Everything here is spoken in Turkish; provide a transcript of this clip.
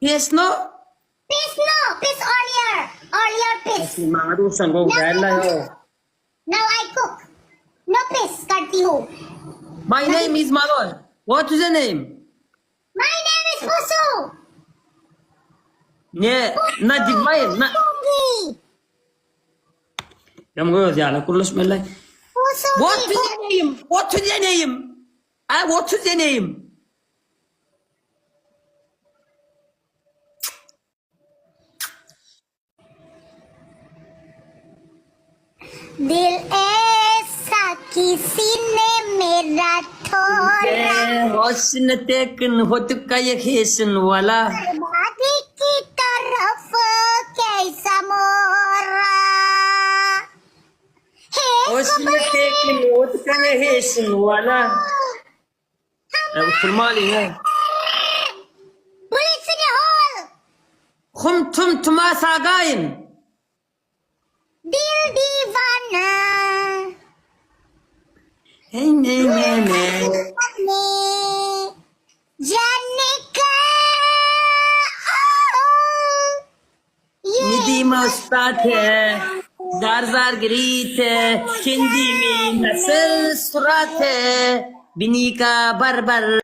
Yes, no? Piss no. Piss earlier. Earlier piss. Marusan ko gala yo. Now I cook. No piss करती हूँ. My name is Malol. What is your name? My name is Fusu. Ne? Na digmayin. Na. Fusungi. Yam goyo ziyala kuruluş mellay. Fusungi. What is your name? What is your name? What is your name? दिल ऐसा किसी ने मेरा थोड़ा Hoşun tekin hotu kayak hesin wala. बर्बादी की तरफ कैसा मोरा है Hoşun tekin hotu kayak hesin wala. Kurmali ya. bullets in your hole Khum tum tuma sagayin. दिल दीवाना Hey ne ने जाने का ये Nidima ustad hai. Zar zar girit hai. Hindi mein nasıl surat hai. Bini ka barbar